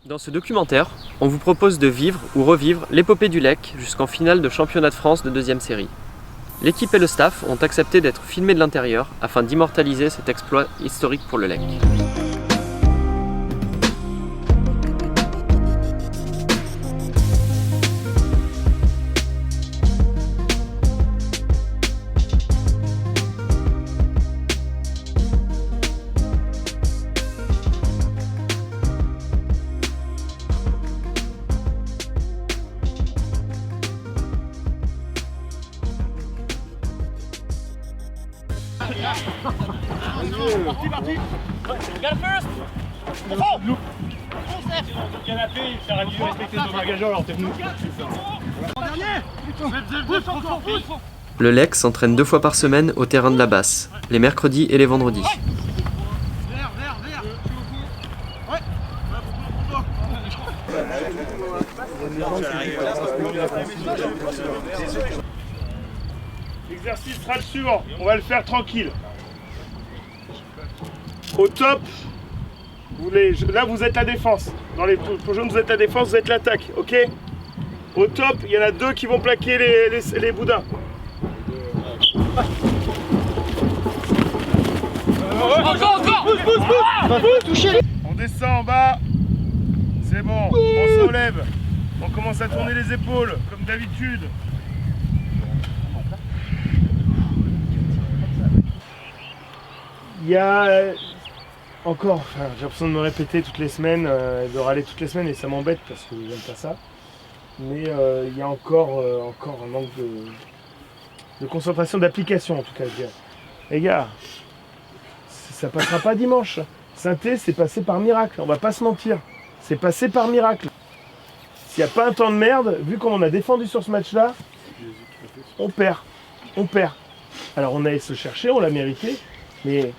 Dans ce documentaire, on vous propose de vivre ou revivre l'épopée du Lec jusqu'en finale de championnat de France de deuxième série. L'équipe et le staff ont accepté d'être filmés de l'intérieur afin d'immortaliser cet exploit historique pour le Lec. Parti. Regarde first. Le canapé, ça aurait dû respecter nos bagages alors t'es venu. Le Lec s'entraîne 2 fois par semaine au terrain de la Basse, les mercredis et les vendredis. L'exercice sera le suivant, on va le faire tranquille. Au top, là vous êtes la défense. Dans les jaunes vous êtes la défense, vous êtes l'attaque, ok? Au top, il y en a 2 qui vont plaquer les boudins. On descend en bas, c'est bon, on se relève. On commence à tourner les épaules, comme d'habitude. Il y a encore, j'ai l'impression de me répéter toutes les semaines, de râler toutes les semaines et ça m'embête parce que j'aime pas ça. Mais il y a encore un manque de concentration, d'application en tout cas, je dirais. Les gars, ça passera pas dimanche. Saint-Étienne, c'est passé par miracle, on va pas se mentir. C'est passé par miracle. S'il n'y a pas un temps de merde, vu comme on a défendu sur ce match-là, on perd. On perd. Alors on a se chercher, on l'a mérité, mais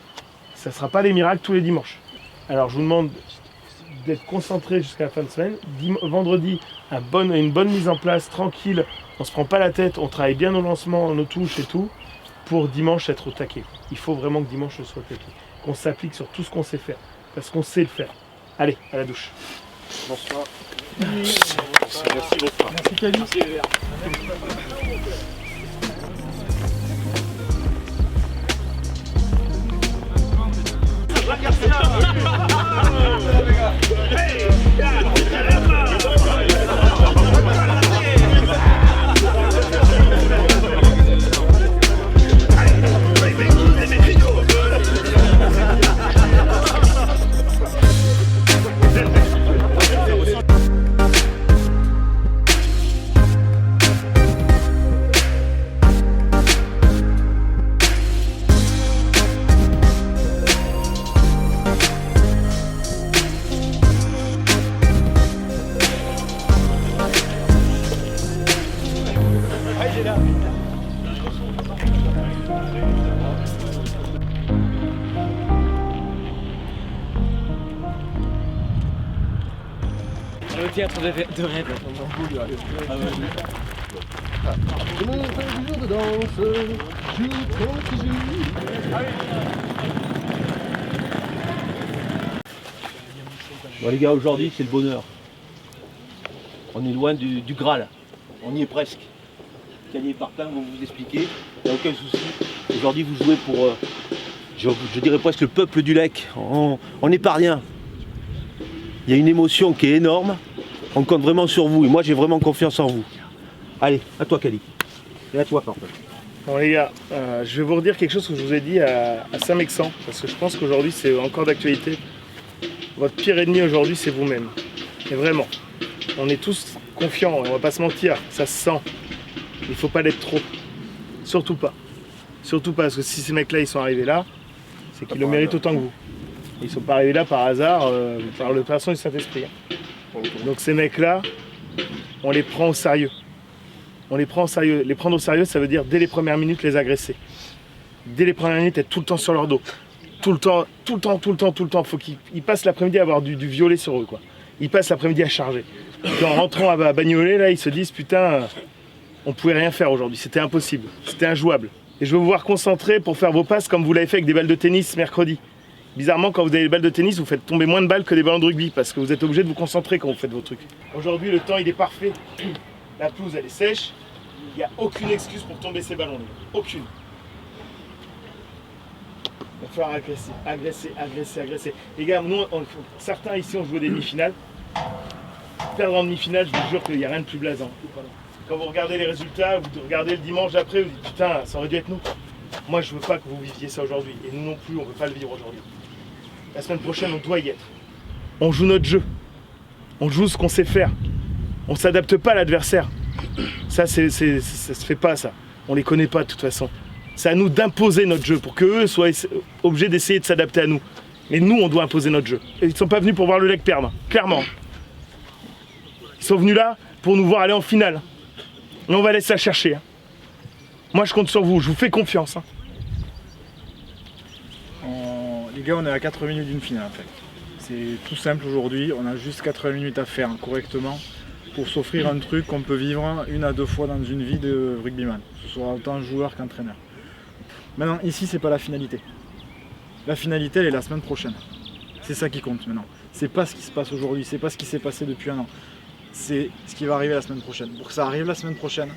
ça ne sera pas des miracles tous les dimanches. Alors je vous demande d'être concentrés jusqu'à la fin de semaine. Vendredi, une bonne mise en place, tranquille, on ne se prend pas la tête, on travaille bien nos lancements, nos touches et tout, pour dimanche être au taquet. Il faut vraiment que dimanche soit au taquet, qu'on s'applique sur tout ce qu'on sait faire, parce qu'on sait le faire. Allez, à la douche. Bonsoir. Merci beaucoup. Merci Cali. Le théâtre de rêve. Bon les gars, aujourd'hui c'est le bonheur. On est loin du Graal. On y est presque. Cali Partin vont vous expliquer, il n'y a aucun souci. Aujourd'hui vous jouez pour, je dirais presque le peuple du Lec. On n'est pas rien. Il y a une émotion qui est énorme. On compte vraiment sur vous et moi j'ai vraiment confiance en vous. Allez, à toi Cali. Et à toi Partin. Bon les gars, je vais vous redire quelque chose que je vous ai dit à Saint-Mexan, parce que je pense qu'aujourd'hui c'est encore d'actualité. Votre pire ennemi aujourd'hui c'est vous-même. Et vraiment, on est tous confiants, on va pas se mentir, ça se sent. Il ne faut pas l'être trop. Surtout pas. Surtout pas, parce que si ces mecs-là ils sont arrivés là, c'est qu'ils le méritent autant que vous. Ils ne sont pas arrivés là par hasard, par le person du Saint-Esprit. Donc ces mecs-là, on les prend au sérieux. On les prend au sérieux. Les prendre au sérieux, ça veut dire dès les premières minutes les agresser. Dès les premières minutes, être tout le temps sur leur dos. Tout le temps. Faut qu'ils passent l'après-midi à avoir du violet sur eux, quoi. Ils passent l'après-midi à charger. Et en rentrant à Bagnolet, là, ils se disent putain, on pouvait rien faire aujourd'hui. C'était impossible. C'était injouable. Et je vais vous voir concentrer pour faire vos passes comme vous l'avez fait avec des balles de tennis mercredi. Bizarrement, quand vous avez des balles de tennis, vous faites tomber moins de balles que des ballons de rugby parce que vous êtes obligé de vous concentrer quand vous faites vos trucs. Aujourd'hui, le temps il est parfait. La pelouse elle est sèche. Il n'y a aucune excuse pour tomber ces ballons, les gars. Aucune. Il va falloir agresser. Les gars, nous, certains ici ont joué des demi-finales. Perdre en demi-finale, je vous jure qu'il n'y a rien de plus blasant. Quand vous regardez les résultats, vous regardez le dimanche d'après, vous dites putain, ça aurait dû être nous. Moi, je veux pas que vous viviez ça aujourd'hui. Et nous non plus, on ne veut pas le vivre aujourd'hui. La semaine prochaine, on doit y être. On joue notre jeu. On joue ce qu'on sait faire. On ne s'adapte pas à l'adversaire. Ça se fait pas, ça. On les connaît pas, de toute façon. C'est à nous d'imposer notre jeu pour qu'eux soient obligés d'essayer de s'adapter à nous. Mais nous, on doit imposer notre jeu. Et ils ne sont pas venus pour voir le Lec perdre, clairement. Ils sont venus là pour nous voir aller en finale. Et on va laisser ça chercher. Moi, je compte sur vous. Je vous fais confiance. Les gars, on est à 4 minutes d'une finale, en fait. C'est tout simple aujourd'hui. On a juste 4 minutes à faire correctement pour s'offrir un truc qu'on peut vivre 1 à 2 fois dans une vie de rugbyman, que ce soit autant joueur qu'entraîneur. Maintenant, ici, c'est pas la finalité. La finalité, elle est la semaine prochaine. C'est ça qui compte maintenant. C'est pas ce qui se passe aujourd'hui, c'est pas ce qui s'est passé depuis 1 an. C'est ce qui va arriver la semaine prochaine. Pour que ça arrive la semaine prochaine,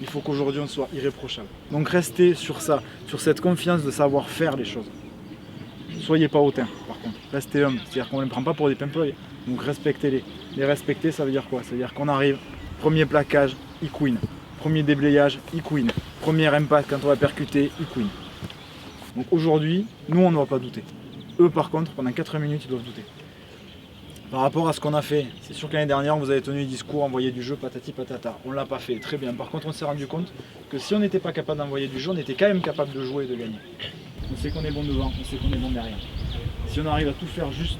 il faut qu'aujourd'hui on soit irréprochable. Donc restez sur ça, sur cette confiance de savoir faire les choses. Soyez pas hautains, par contre. Restez humble, c'est-à-dire qu'on ne les prend pas pour des pimpolles. Donc respectez-les. Les respecter, ça veut dire quoi? Ça veut dire qu'on arrive, premier plaquage, il queen. Premier déblayage, il queen. Premier impact quand on va percuter, il queen. Donc aujourd'hui, nous on ne va pas douter. Eux par contre, pendant 4 minutes, ils doivent douter. Par rapport à ce qu'on a fait, c'est sûr que l'année dernière, vous avez tenu des discours, envoyé du jeu, patati patata. On ne l'a pas fait, très bien. Par contre, on s'est rendu compte que si on n'était pas capable d'envoyer du jeu, on était quand même capable de jouer et de gagner. On sait qu'on est bon devant, on sait qu'on est bon derrière. Si on arrive à tout faire juste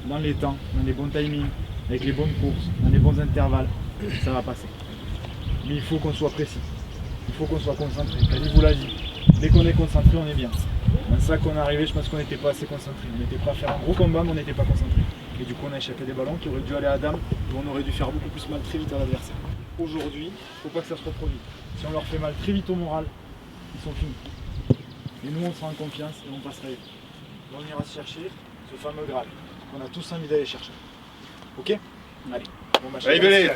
dans les temps, dans les bons timings, avec les bonnes courses, dans les bons intervalles, ça va passer. Mais il faut qu'on soit précis, il faut qu'on soit concentré. Kali vous l'a dit, dès qu'on est concentré, on est bien. C'est ça qu'on est arrivé, je pense qu'on n'était pas assez concentré. On n'était pas à faire un gros combat, mais on n'était pas concentré. Et du coup, on a échappé des ballons qui auraient dû aller à dame, et on aurait dû faire beaucoup plus mal très vite à l'adversaire. Aujourd'hui, il ne faut pas que ça se reproduise. Si on leur fait mal très vite au moral, ils sont finis. Et nous, on sera en confiance et on passera. Là, on ira se chercher ce fameux Graal qu'on a tous envie d'aller chercher. Ok? Allez, bon match. Allez, venez.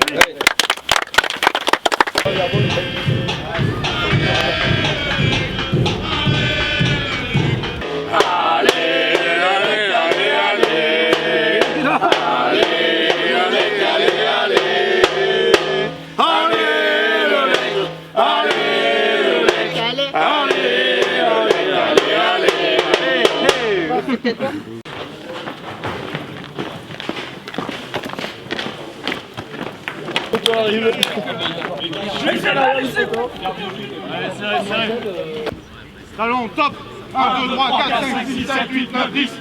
Talon, top. 1, 2, 3, 4, 5, 6, 7, 8, 9, 10.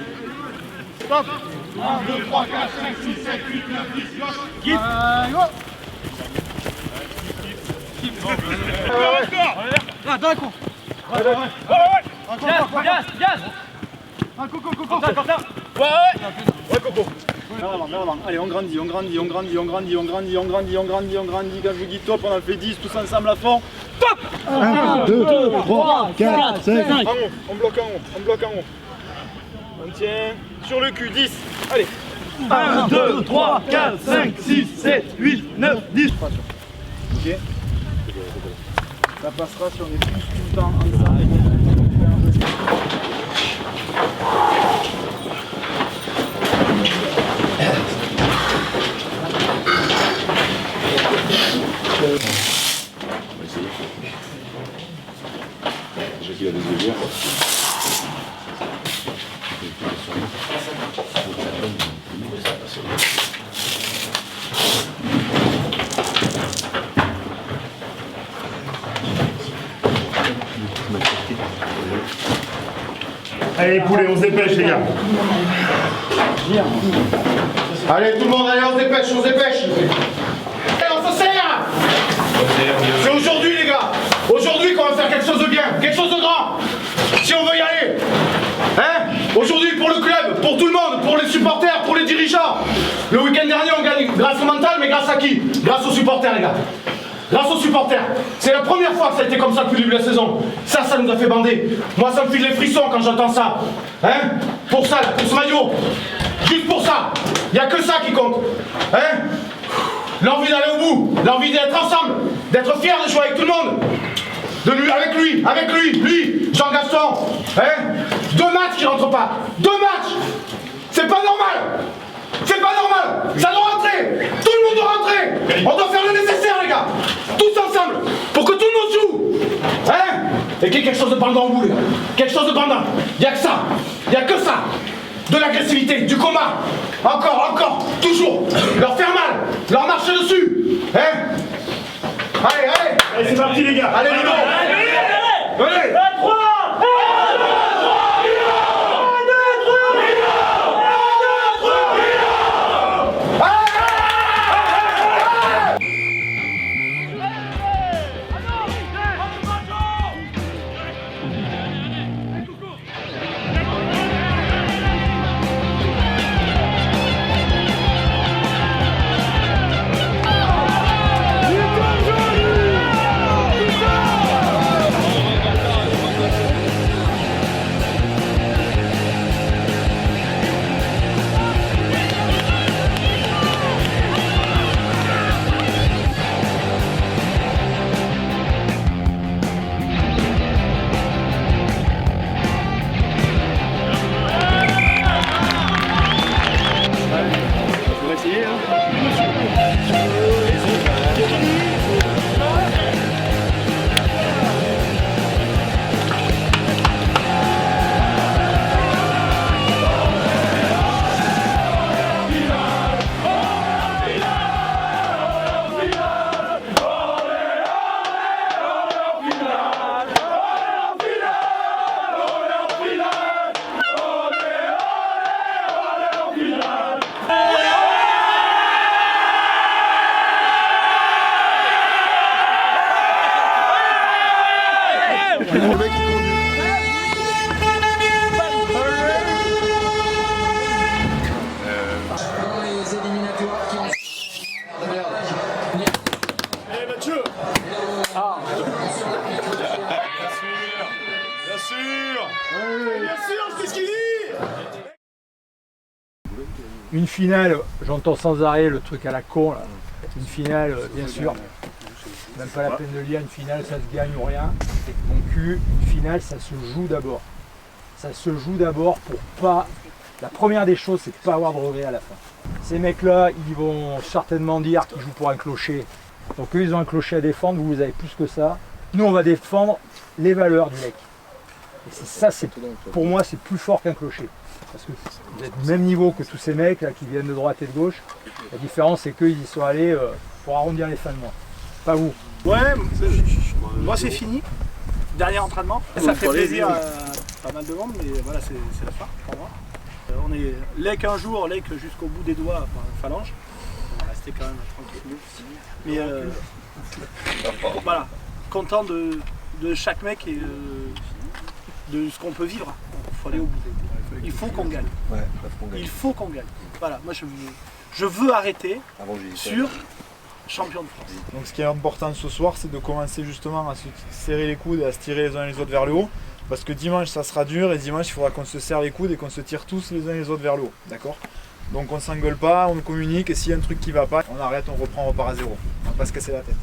Stop. 1, 2, 3, 4, 5, 6, 7, 8, 9, 10. Guide. Encore. Là, d'un coup. Gaz. Un coco. Ouais, coco. Allez, on grandit. Gars, je vous dis top, on en fait 10 tous ensemble à fond. Top. 1, 2, 3, 4, 5. On bloque en haut. On tient sur le cul, 10. Allez. 1, 2, 3, 4, 5, 6, 7, 8, 9, 10. Ok. Ça passera si on est tous tout le temps ensemble. Déjà qu'il a des œillères. Allez, poulets, on se dépêche, les gars. Allez, tout le monde, allez, on se dépêche. Allez, on se serre. C'est aujourd'hui, les gars. Aujourd'hui qu'on va faire quelque chose de bien, quelque chose de grand. Si on veut y aller. Hein? Aujourd'hui, pour le club, pour tout le monde, pour les supporters, pour les dirigeants. Le week-end dernier, on gagne grâce au mental, mais grâce à qui? Grâce aux supporters, les gars. Grâce aux supporters. C'est la première fois que ça a été comme ça depuis le début de la saison. Ça nous a fait bander. Moi, ça me file les frissons quand j'entends ça. Hein? Pour ça, pour ce maillot. Juste pour ça. Il n'y a que ça qui compte. Hein? L'envie d'aller au bout. L'envie d'être ensemble. D'être fier de jouer avec tout le monde. Avec lui, Jean-Gaston. Hein? 2 matchs qui rentrent pas. 2 matchs. C'est pas normal. C'est pas normal. Ça doit rentrer. Tout le monde doit rentrer. On doit faire le nécessaire, les gars. Tous ensemble. Pour que tout le monde joue. Hein? Et qu'il y ait quelque chose de pendant au bout, les gars. Quelque chose de pendant. Il n'y a que ça. Il n'y a que ça. De l'agressivité, du combat. Encore, toujours. Leur faire mal. Leur marcher dessus. Hein? Allez, c'est parti, les gars. Allez, les gars. Allez. 3. Une finale, j'entends sans arrêt le truc à la con là. Une finale, bien sûr, même pas la peine de le dire, une finale ça se gagne ou rien. Mon cul, une finale ça se joue d'abord. Ça se joue d'abord pour pas... La première des choses c'est de pas avoir de regrets à la fin. Ces mecs là, ils vont certainement dire qu'ils jouent pour un clocher. Donc eux ils ont un clocher à défendre, vous avez plus que ça. Nous on va défendre les valeurs du mec. Et ça, pour moi c'est plus fort qu'un clocher. Parce que vous êtes du même niveau que tous ces mecs là, qui viennent de droite et de gauche. La différence c'est qu'ils y sont allés pour arrondir les fins de mois. Pas vous. Ouais, moi c'est fini. Dernier entraînement. Ça fait plaisir à pas mal de monde, mais voilà, c'est la fin pour moi. On est lec un jour, lec jusqu'au bout des doigts, enfin, phalange. On va rester quand même tranquille. Mais voilà, content de chaque mec et de ce qu'on peut vivre. Il faut aller au bout. Il faut qu'on gagne. Il faut qu'on gagne. Voilà, moi je veux arrêter sur champion de France. Donc ce qui est important ce soir, c'est de commencer justement à se serrer les coudes et à se tirer les uns les autres vers le haut. Parce que dimanche ça sera dur et dimanche il faudra qu'on se serre les coudes et qu'on se tire tous les uns les autres vers le haut. D'accord? Donc on s'engueule pas, on communique et s'il y a un truc qui va pas, on arrête, on reprend, on repart à zéro. On va pas se casser la tête.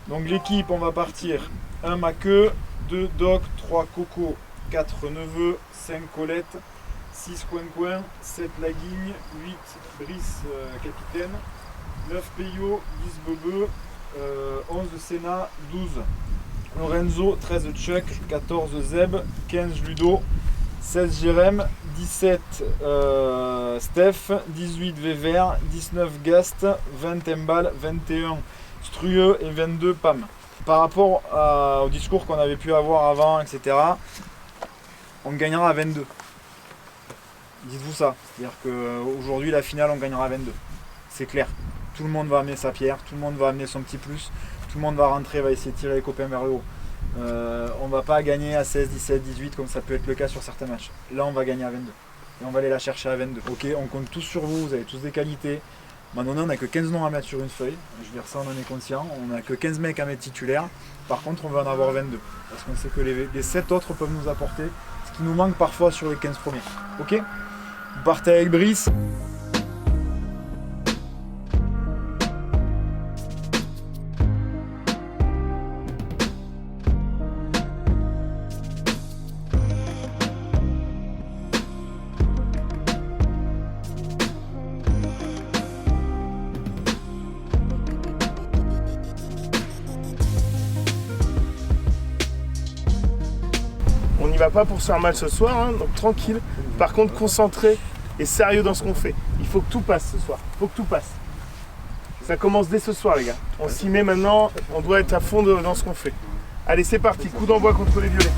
Donc l'équipe, on va partir 1 Maqueux, 2 Doc, 3 Coco, 4 Neveu, 5 Colette, 6 Coin-Coin, 7 Laguigne, 8 Brice Capitaine, 9 Peyo, 10 Bebe, 11 Sénat, 12 Lorenzo, 13 Chuck, 14 Zeb, 15 Ludo, 16 Jérém, 17 Steph, 18 Vévert, 19 Gast, 20 Embal, 21 Strueux et 22 Pam. Par rapport au discours qu'on avait pu avoir avant, etc., on gagnera à 22. Dites-vous ça. C'est-à-dire qu'aujourd'hui, la finale, on gagnera à 22. C'est clair. Tout le monde va amener sa pierre, tout le monde va amener son petit plus, tout le monde va rentrer, va essayer de tirer les copains vers le haut. On va pas gagner à 16, 17, 18 comme ça peut être le cas sur certains matchs. Là, on va gagner à 22. Et on va aller la chercher à 22. Ok, on compte tous sur vous, vous avez tous des qualités. Maintenant, on n'a que 15 noms à mettre sur une feuille. Je veux dire, ça, on en est conscient. On n'a que 15 mecs à mettre titulaires. Par contre, on va en avoir 22. Parce qu'on sait que les 7 autres peuvent nous apporter ce qui nous manque parfois sur les 15 premiers. Ok? Vous partez avec Brice. On n'y va pas pour se faire mal ce soir, hein, donc tranquille. Par contre, concentré et sérieux dans ce qu'on fait. Il faut que tout passe ce soir. Il faut que tout passe. Ça commence dès ce soir, les gars. On s'y met maintenant. On doit être à fond dans ce qu'on fait. Allez, c'est parti. Coup d'envoi contre les violets.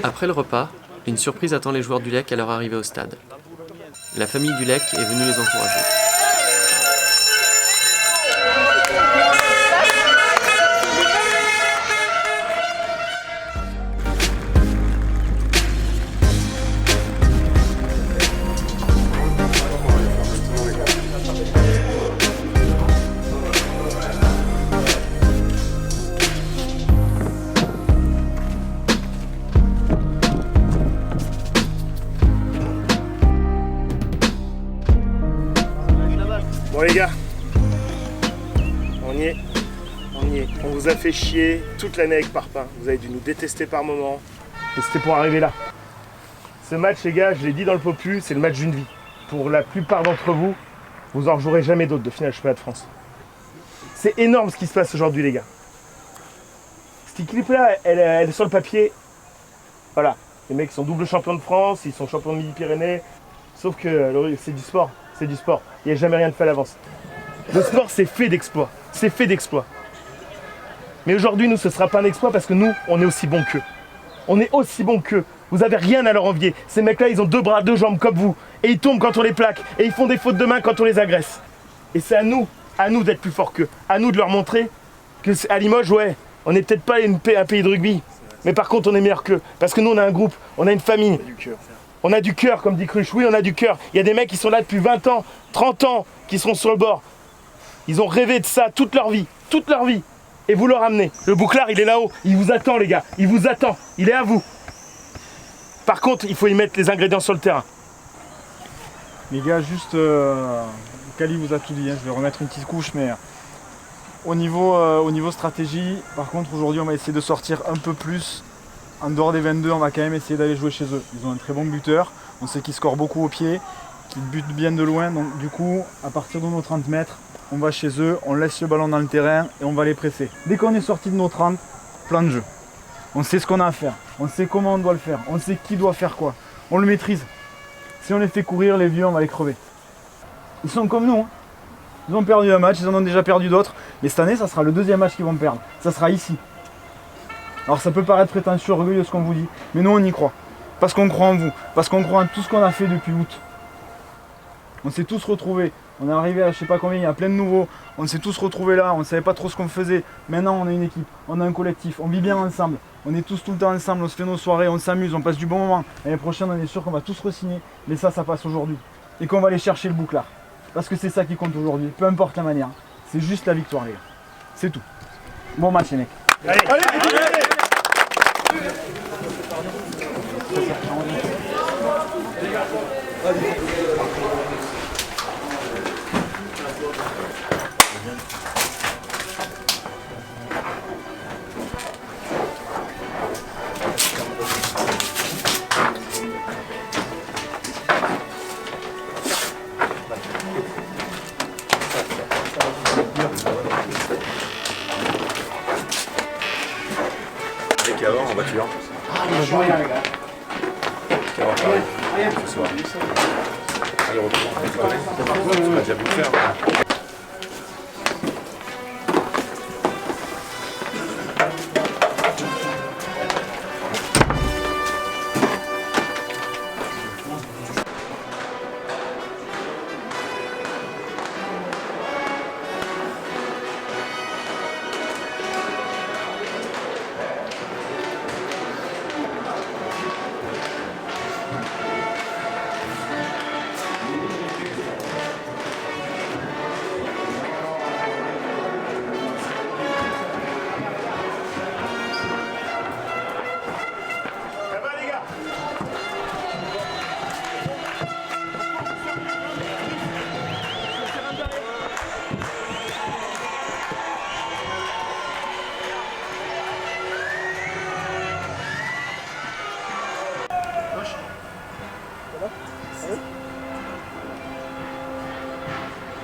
Après le repas, une surprise attend les joueurs du Lec à leur arrivée au stade. La famille du Lec est venue les encourager. Bon les gars, on y est. On vous a fait chier toute l'année avec Parpin. Vous avez dû nous détester par moments. Et c'était pour arriver là. Ce match, les gars, je l'ai dit dans le Popu, c'est le match d'une vie. Pour la plupart d'entre vous, vous en jouerez jamais d'autres de finale du championnat de France. C'est énorme ce qui se passe aujourd'hui, les gars. Cette équipe-là, elle est sur le papier. Voilà. Les mecs sont double champions de France, ils sont champions de Midi-Pyrénées. Sauf que c'est du sport. C'est du sport. Il n'y a jamais rien de fait à l'avance. Le sport, c'est fait d'exploits. C'est fait d'exploits. Mais aujourd'hui, nous, ce ne sera pas un exploit parce que nous, on est aussi bons qu'eux. On est aussi bons qu'eux. Vous n'avez rien à leur envier. Ces mecs-là, ils ont 2 bras, 2 jambes comme vous. Et ils tombent quand on les plaque. Et ils font des fautes de main quand on les agresse. Et c'est à nous d'être plus forts qu'eux. À nous de leur montrer qu'à Limoges, ouais, on n'est peut-être pas un pays de rugby. Mais par contre, on est meilleur qu'eux. Parce que nous, on a un groupe, on a une famille. On a du cœur, comme dit Cruche. Oui, on a du cœur. Il y a des mecs qui sont là depuis 20 ans, 30 ans, qui seront sur le bord. Ils ont rêvé de ça toute leur vie. Toute leur vie. Et vous le ramenez. Le bouclard, il est là-haut. Il vous attend, les gars. Il vous attend. Il est à vous. Par contre, il faut y mettre les ingrédients sur le terrain. Les gars, juste, Kali vous a tout dit, hein. Je vais remettre une petite couche, mais au niveau stratégie, par contre, aujourd'hui, on va essayer de sortir un peu plus. En dehors des 22, on va quand même essayer d'aller jouer chez eux. Ils ont un très bon buteur, on sait qu'ils scorent beaucoup au pied, qu'ils butent bien de loin, donc du coup, à partir de nos 30 mètres, on va chez eux, on laisse le ballon dans le terrain et on va les presser. Dès qu'on est sorti de nos 30, plan de jeu. On sait ce qu'on a à faire, on sait comment on doit le faire, on sait qui doit faire quoi. On le maîtrise. Si on les fait courir, les vieux, on va les crever. Ils sont comme nous, hein. Ils ont perdu un match, ils en ont déjà perdu d'autres. Mais cette année, ça sera le 2e match qu'ils vont perdre. Ça sera ici. Alors ça peut paraître prétentieux, orgueilleux ce qu'on vous dit, mais nous on y croit. Parce qu'on croit en vous, parce qu'on croit en tout ce qu'on a fait depuis août. On s'est tous retrouvés, on est arrivé à je sais pas combien, il y a plein de nouveaux. On s'est tous retrouvés là, on ne savait pas trop ce qu'on faisait. Maintenant on a une équipe, on a un collectif, on vit bien ensemble. On est tous tout le temps ensemble, on se fait nos soirées, on s'amuse, on passe du bon moment. L'année prochaine on est sûr qu'on va tous re-signer, mais ça passe aujourd'hui. Et qu'on va aller chercher le bouclard. Parce que c'est ça qui compte aujourd'hui, peu importe la manière. C'est juste la victoire les gars. C'est tout. Bon match les mecs. Allez, allez. sûr. Je vois rien, les gars. On va faire ce soir. Allez, retour. On a déjà pu le faire.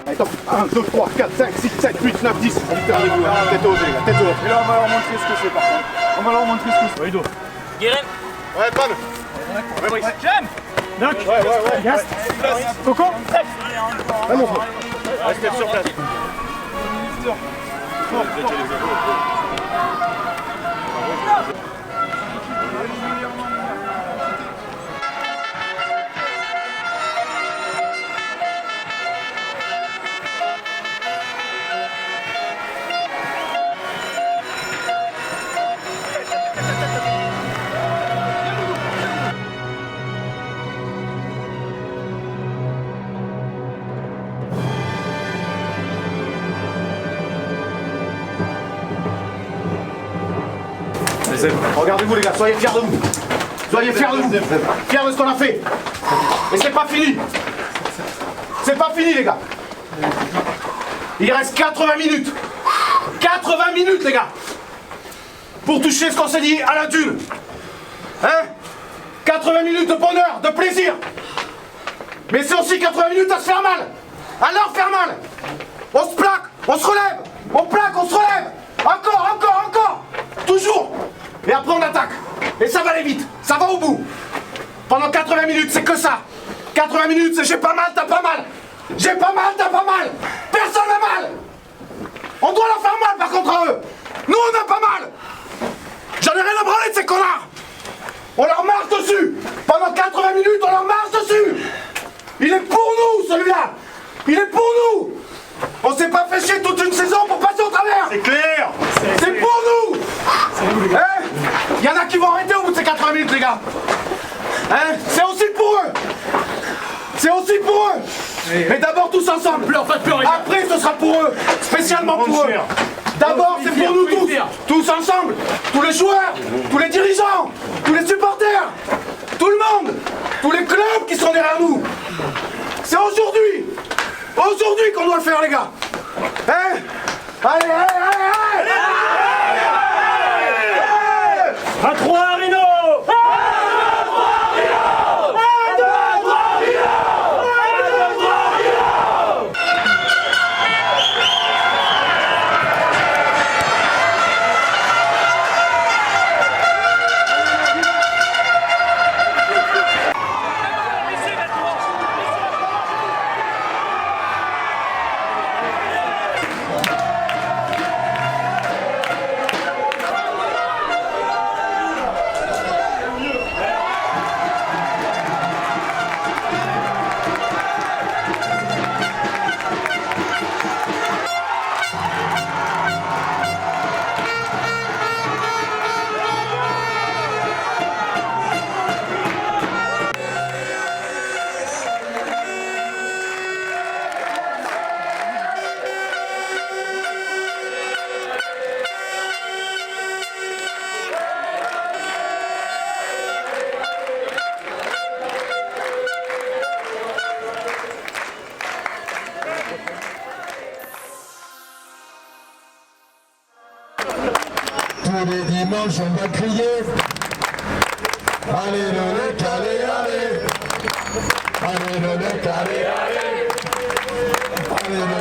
Allez, top. 1, 2, 3, 4, 5, 6, 7, 8, 9, 10. Tête haute, les gars, tête haute. Et là, on va leur montrer ce que c'est par contre. On va leur montrer ce que c'est. Rideau. Guérin. Ouais, Pam. Ouais, Jam. Doc. Ouais. Gast. Coco. Ouais, mon frère. Restez sur place. Regardez-vous, les gars, soyez fiers de vous. Soyez fiers de vous. Fiers de ce qu'on a fait. Et c'est pas fini. C'est pas fini, les gars. Il reste 80 minutes. 80 minutes, les gars. Pour toucher ce qu'on s'est dit à la thune. Hein? 80 minutes de bonheur, de plaisir. Mais c'est aussi 80 minutes à se faire mal. À leur faire mal. On se plaque, on se relève. On plaque, on se relève. Encore. Toujours. Et après on attaque. Et ça va aller vite. Ça va au bout. Pendant 80 minutes, c'est que ça. 80 minutes, c'est j'ai pas mal, t'as pas mal. J'ai pas mal, t'as pas mal. Personne n'a mal. On doit leur faire mal par contre à eux. Nous on a pas mal. J'en ai rien à branler de ces connards. On leur marche dessus. Pendant 80 minutes, on leur marche dessus. Il est pour nous celui-là. Il est pour nous. On s'est pas fait chier toute une saison pour passer au travers. C'est clair. C'est pour nous. Hein? Il y en a qui vont arrêter au bout de ces 80 minutes, les gars. Hein? C'est aussi pour eux. C'est aussi pour eux. Mais d'abord tous ensemble. Après ce sera pour eux. Spécialement pour eux. D'abord c'est pour nous tous. Tous ensemble. Tous les joueurs. Tous les dirigeants. Tous les supporters. Tout le monde. Tous les clubs qui sont derrière nous. C'est aujourd'hui. Aujourd'hui qu'on doit le faire, les gars. Hein? Allez. À 3, Rino. Tous les dimanches on va crier. Allez le lec, allez. Allez le lec, allez. Allez le